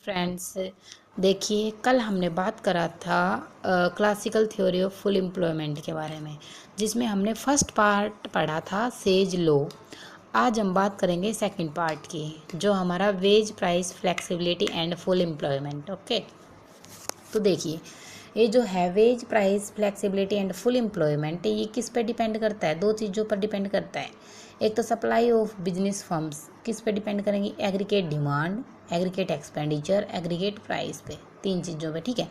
Friends, देखिए कल हमने बात करा था classical theory of full employment के बारे में, जिसमें हमने फर्स्ट पार्ट पढ़ा था सेज लो। आज हम बात करेंगे सेकंड पार्ट की, जो हमारा wage price flexibility and full employment. Okay, तो देखिए ये जो है wage price flexibility and full employment, ये किस पे डिपेंड करता है? दो चीज़ों पर डिपेंड करता है। एक तो सप्लाई ऑफ बिजनेस फर्म्स किस पे डिपेंड करेंगी? Aggregate demand, aggregate expenditure, aggregate price पे, तीन चीज़ों पे। ठीक है,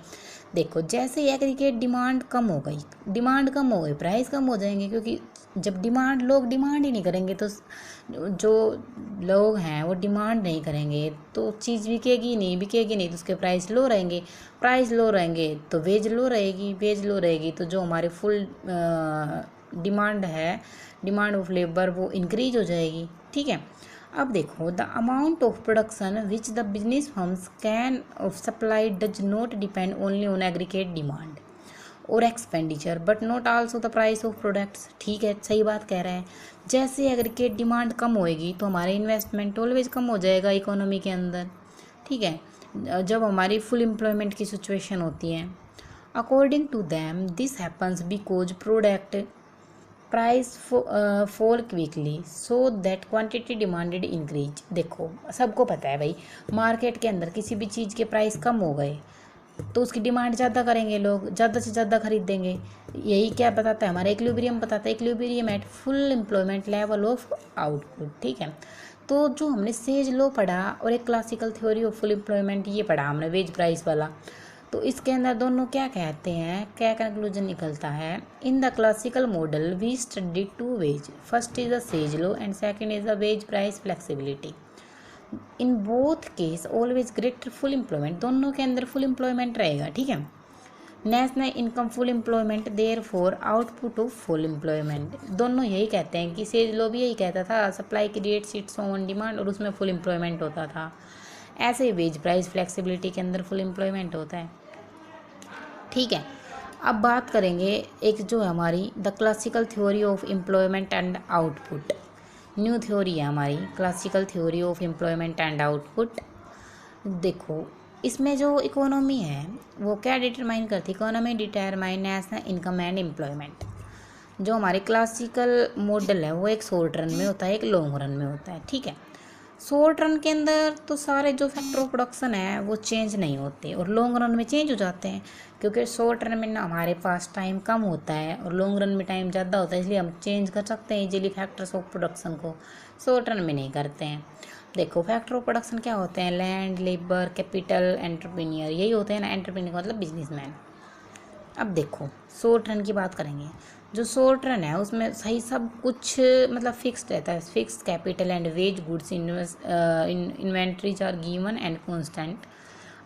देखो जैसे ही एग्रीगेट डिमांड कम हो गई, डिमांड कम हो गई, प्राइस कम हो जाएंगे, क्योंकि जब लोग डिमांड ही नहीं करेंगे तो जो लोग हैं वो डिमांड नहीं करेंगे तो चीज़ बिकेगी नहीं तो उसके प्राइस लो रहेंगे। प्राइस लो रहेंगे तो वेज लो रहेगी, वेज लो रहेगी तो जो हमारे फुल डिमांड है, डिमांड ऑफ लेबर, वो इंक्रीज हो जाएगी। ठीक है, अब देखो the amount of production which the business firms can of supply does not depend only on aggregate demand और expenditure but not also the price of products. ठीक है, सही बात कह रहे हैं। जैसे एग्रीगेट डिमांड कम होएगी तो हमारा इन्वेस्टमेंट ऑलवेज कम हो जाएगा इकोनॉमी के अंदर। ठीक है, जब हमारी फुल एम्प्लॉयमेंट की सिचुएशन होती है। According to them this happens because product price fall quickly so that quantity demanded increase. देखो सबको पता है भाई, मार्केट के अंदर किसी भी चीज़ के प्राइस कम हो गए तो उसकी डिमांड ज़्यादा करेंगे, लोग ज़्यादा से ज़्यादा खरीदेंगे। यही क्या बताता है? हमारा इक्विलिब्रियम बताता है, equilibrium at full employment level of output. ठीक है, तो जो हमने सेज लो पढ़ा और एक classical theory of full employment ये पढ़ा हमने वेज प्राइस वाला, तो इसके अंदर दोनों क्या कहते हैं, क्या कंक्लूजन निकलता है? In the classical model we study to wage, first is the Say's law and second is the wage price flexibility. In both case always greater full employment, दोनों के अंदर फुल एम्प्लॉयमेंट रहेगा। ठीक है, national income full employment there for output of full employment. दोनों यही कहते हैं कि सेज लो भी यही कहता था, supply creates its own demand, और उसमें फुल एम्प्लॉयमेंट होता था। ऐसे ही वेज प्राइस फ्लेक्सिबिलिटी के अंदर फुल एम्प्लॉयमेंट होता है। ठीक है, अब बात करेंगे एक जो है हमारी the classical theory of employment and output. New theory है हमारी classical theory of employment and output. देखो इसमें जो इकोनॉमी है वो क्या डिटरमाइन करती है? Economy determine national income and employment. जो हमारे क्लासिकल मॉडल है वो एक शॉर्ट रन में होता है, एक लॉन्ग रन में होता है। ठीक है, शॉर्ट रन के अंदर तो सारे जो फैक्टर ऑफ प्रोडक्शन है वो चेंज नहीं होते और लॉन्ग रन में चेंज हो जाते हैं, क्योंकि शॉर्ट रन में ना हमारे पास टाइम कम होता है और लॉन्ग रन में टाइम ज़्यादा होता है, इसलिए हम चेंज कर सकते हैं इजीली फैक्टर्स ऑफ प्रोडक्शन को, शॉर्ट रन में नहीं करते हैं। देखो फैक्टर ऑफ प्रोडक्शन क्या होते हैं? लैंड, लेबर, कैपिटल, एंटरप्रेन्योर, यही होते हैं ना। एंटरप्रेन्योर मतलब बिजनेसमैन। अब देखो शॉर्ट रन की बात करेंगे। जो शॉर्ट रन है उसमें सही सब कुछ मतलब फिक्स्ड रहता है, fixed capital and wage, goods inventories are given and constant.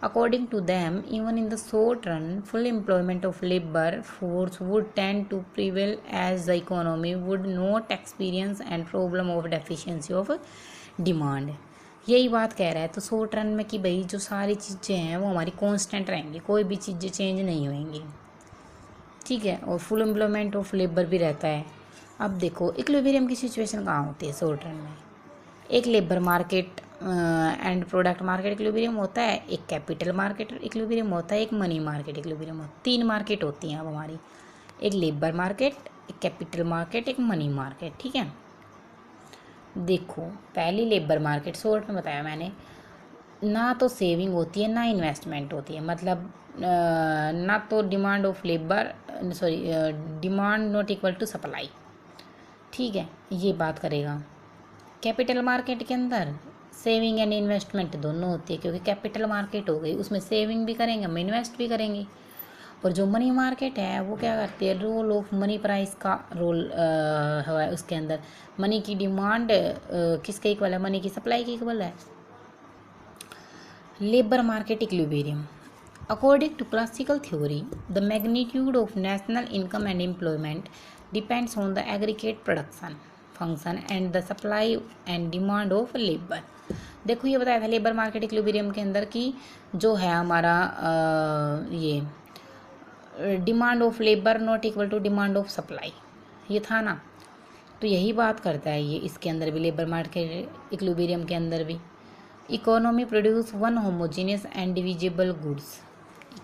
According to them even in the short run full employment of labour force would tend to prevail as the economy would not experience and problem of deficiency of demand. यही बात कह रहा है तो short run में कि भाई जो सारी चीज़ें हैं वो हमारी कांस्टेंट रहेंगी, कोई भी चीज़ें चेंज नहीं होंगी। ठीक है, और फुल एम्प्लॉयमेंट ऑफ लेबर भी रहता है। अब देखो इक्विलिब्रियम की सिचुएशन कहाँ होती है शॉर्ट रन में? एक labour market and product market equilibrium होता है, एक कैपिटल मार्केट इक्विलिब्रियम होता है, एक मनी मार्केट इक्विलिब्रियम होता है। तीन मार्केट होती हैं अब हमारी, एक लेबर मार्केट, एक कैपिटल मार्केट, एक मनी मार्केट। ठीक है, देखो पहली लेबर मार्केट शॉर्ट में बताया मैंने, ना तो सेविंग होती है ना इन्वेस्टमेंट होती है, मतलब ना तो demand of labour, sorry demand not equal to supply. ठीक है, ये बात करेगा। कैपिटल मार्केट के अंदर सेविंग एंड इन्वेस्टमेंट दोनों होती है, क्योंकि कैपिटल मार्केट हो गई उसमें सेविंग भी करेंगे हम, इन्वेस्ट भी करेंगे। और जो मनी मार्केट है वो क्या करती है? रोल ऑफ मनी प्राइस का रोल है उसके अंदर। मनी की डिमांड किसके इक्वल है? मनी की सप्लाई के इक्वल है। Labour market equilibrium. According to classical theory, the magnitude of national income and employment depends on the aggregate production function and the supply and demand of labor। देखो ये बताया था labour market equilibrium के अंदर कि जो है हमारा ये demand of labour not equal to demand of supply, ये था ना। तो यही बात करता है ये इसके अंदर भी, लेबर मार्केट इक्विलिब्रियम के अंदर भी। Economy produce one homogeneous and divisible goods.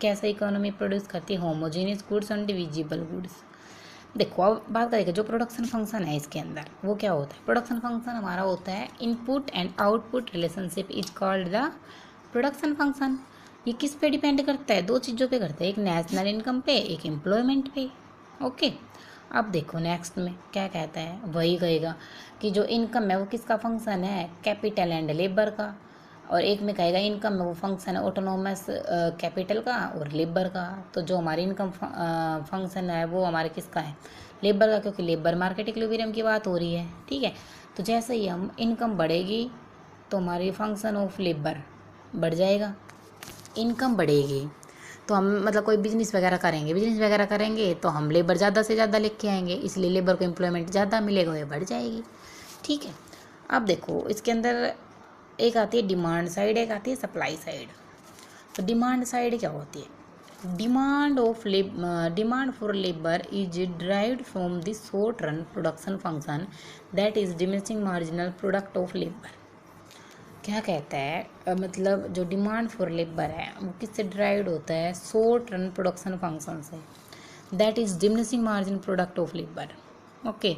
कैसा इकोनॉमी प्रोड्यूस करती है? Homogeneous goods and divisible goods. देखो अब बात करेंगे जो प्रोडक्शन फंक्शन है इसके अंदर वो क्या होता है। प्रोडक्शन फंक्शन हमारा होता है input and output relationship is called the production function. ये किस पे डिपेंड करता है? दो चीज़ों पे करता है, एक नेशनल इनकम पे, एक एम्प्लॉयमेंट पे। ओके, अब देखो नेक्स्ट में क्या कहता है, वही कहेगा कि जो इनकम है वो किसका फंक्शन है? कैपिटल एंड लेबर का। और एक में कहेगा इनकम में वो फंक्शन है ऑटोनोमस कैपिटल का और लेबर का। तो जो हमारी इनकम फंक्शन है वो हमारे किसका है? लेबर का, क्योंकि लेबर मार्केट इक्विलिब्रियम की बात हो रही है। ठीक है, तो जैसे ही हम इनकम बढ़ेगी तो हमारी फंक्शन ऑफ लेबर बढ़ जाएगा। इनकम बढ़ेगी तो हम मतलब कोई बिजनेस वगैरह करेंगे तो हम लेबर ज़्यादा से ज़्यादा लेके आएंगे, इसलिए लेबर को एम्प्लॉयमेंट ज़्यादा मिलेगा, ये बढ़ जाएगी। ठीक है, अब देखो इसके अंदर एक आती है डिमांड साइड, एक आती है सप्लाई साइड। तो डिमांड साइड क्या होती है? Demand for labour is derived from the short run production function that is diminishing marginal product of labour. क्या कहता है मतलब जो डिमांड फॉर लेबर है वो किससे डिराइव्ड होता है? शॉर्ट रन प्रोडक्शन फंक्शन से, that is diminishing margin product of labour. Okay,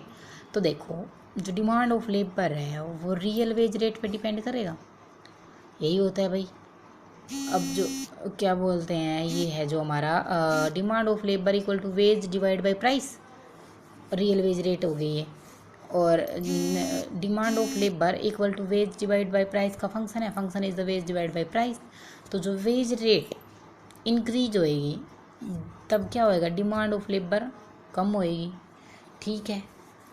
तो देखो जो डिमांड ऑफ लेबर है वो रियल वेज रेट पे डिपेंड करेगा, यही होता है भाई। अब जो क्या बोलते हैं ये है जो हमारा demand of labour equal to wage divide by price, real wage rate हो गई है। और demand of labour equal to wage divide by price का फंक्शन है, function is the wage divide by price. तो जो वेज रेट इंक्रीज होएगी तब क्या होएगा? डिमांड ऑफ लेबर कम होएगी। ठीक है,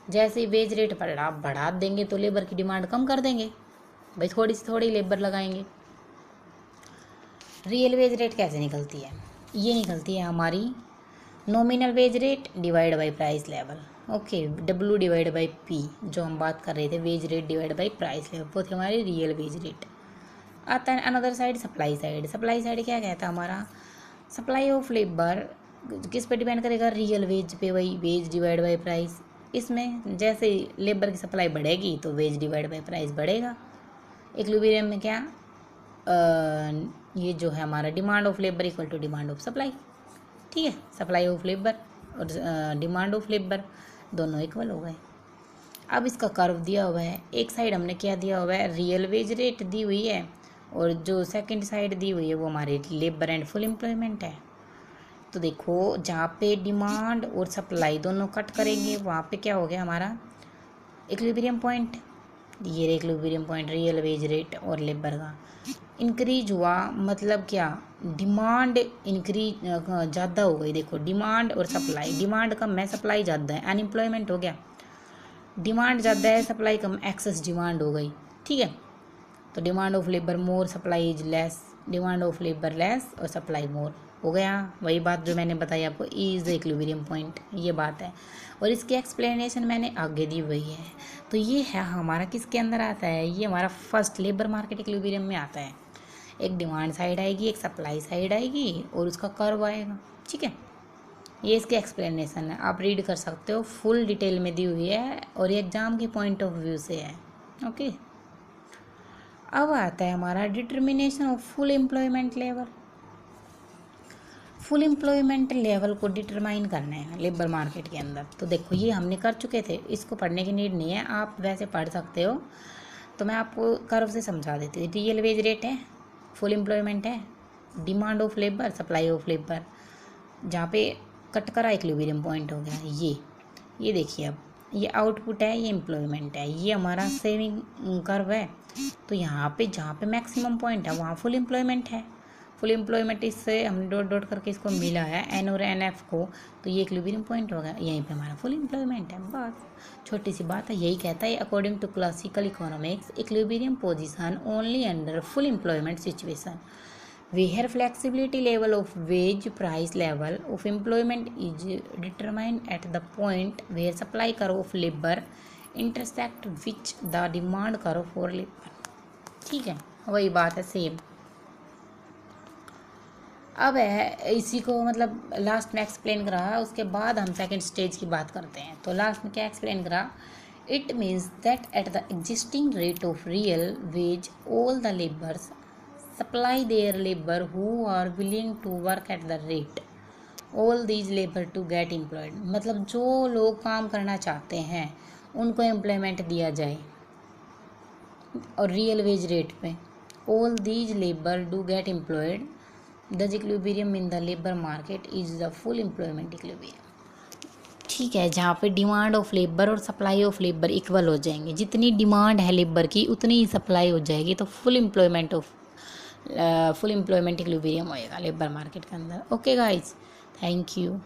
जैसे ही वेज रेट बढ़ा देंगे तो लेबर की डिमांड कम कर देंगे भाई, थोड़ी सी थोड़ी लेबर लगाएंगे। रियल वेज रेट कैसे निकलती है? ये निकलती है हमारी nominal wage rate divide by price level. Okay, W divide by P, जो हम बात कर रहे थे wage rate divide by price level, वो थी हमारी रियल वेज रेट। आता है another side supply side. Supply side क्या कहता है हमारा? सप्लाई ऑफ लेबर किस पे डिपेंड करेगा? रियल वेज पे, वही वेज डिवाइड बाई प्राइस। इसमें जैसे ही लेबर की सप्लाई बढ़ेगी तो वेज डिवाइड बाई प्राइस बढ़ेगा। इक्विलिब्रियम में क्या ये जो है हमारा demand of labour equal to demand of supply. ठीक है, सप्लाई ऑफ लेबर और डिमांड ऑफ लेबर दोनों इक्वल हो गए। अब इसका कर्व दिया हुआ है, एक साइड हमने क्या दिया हुआ है? रियल वेज रेट दी हुई है, और जो सेकंड साइड दी हुई है वो हमारे लेबर एंड फुल एम्प्लॉयमेंट है। तो देखो जहाँ पे डिमांड और सप्लाई दोनों कट करेंगे वहाँ पे क्या हो गया हमारा? Equilibrium point. ये equilibrium point real wage rate और लेबर का इंक्रीज हुआ, मतलब क्या? डिमांड इंक्रीज ज़्यादा हो गई। देखो डिमांड और सप्लाई, डिमांड कम है सप्लाई ज़्यादा है, अनएम्प्लॉयमेंट हो गया। डिमांड ज़्यादा है सप्लाई कम, एक्सेस डिमांड हो गई। ठीक है, तो demand of labour more supply is less, demand of labour less और सप्लाई मोर हो गया। वही बात जो मैंने बताई आपको, E is the equilibrium point, ये बात है। और इसकी एक्सप्लेनेशन मैंने आगे दी हुई है। तो ये है हमारा किसके अंदर आता है? ये हमारा फर्स्ट लेबर मार्केट इक्विलिब्रियम में आता है। एक डिमांड साइड आएगी, एक सप्लाई साइड आएगी और उसका कर्व आएगा। ठीक है, ये इसकी एक्सप्लेनेशन है, आप रीड कर सकते हो, फुल डिटेल में दी हुई है और ये एग्जाम के पॉइंट ऑफ व्यू से है। ओके, अब आता है हमारा determination of full employment level. Full employment level को डिटरमाइन करना है लेबर मार्केट के अंदर। तो देखो ये हमने कर चुके थे, इसको पढ़ने की नीड नहीं है, आप वैसे पढ़ सकते हो। तो मैं आपको कर्व से समझा देती हूँ। रियल वेज रेट है, फुल एम्प्लॉयमेंट है, demand of labour, supply of labour, जहाँ पे कट करा इक्विलिब्रियम पॉइंट हो गया। ये देखिए, अब ये आउटपुट है, ये एम्प्लॉयमेंट है, ये हमारा सेविंग कर्व है। तो यहाँ पे जहाँ पे मैक्सिमम पॉइंट है वहाँ फुल एम्प्लॉयमेंट है। फुल एम्प्लॉयमेंट इससे हमने डॉट डॉट करके इसको मिला है एन और एन एफ को, तो ये इक्विलिब्रियम पॉइंट होगा, यहीं पे हमारा फुल एम्प्लॉयमेंट है। बस छोटी सी बात है, यही कहता है according to classical economics equilibrium position only under full employment situation where flexibility level of wage price level of employment is determined at the point where supply curve of labor intersect with the demand curve for labor। ठीक है, वही बात है same. अब है इसी को मतलब लास्ट में एक्सप्लेन करा, उसके बाद हम सेकंड स्टेज की बात करते हैं। तो लास्ट में क्या एक्सप्लेन करा? It means that at the existing rate of real wage, all the laborers supply their labor who are willing to work at the rate. All these labor to get employed. मतलब जो लोग काम करना चाहते हैं उनको employment दिया जाए और रियल वेज रेट पे. All these labor do get employed. The equilibrium in the labor market is the full employment equilibrium. ठीक है, जहाँ पे डिमांड ऑफ लेबर और सप्लाई ऑफ लेबर इक्वल हो जाएंगे, जितनी डिमांड है लेबर की उतनी ही सप्लाई हो जाएगी, तो फुल एम्प्लॉयमेंट इक्विलिब्रियम होएगा लेबर मार्केट के अंदर. Okay guys, thank you.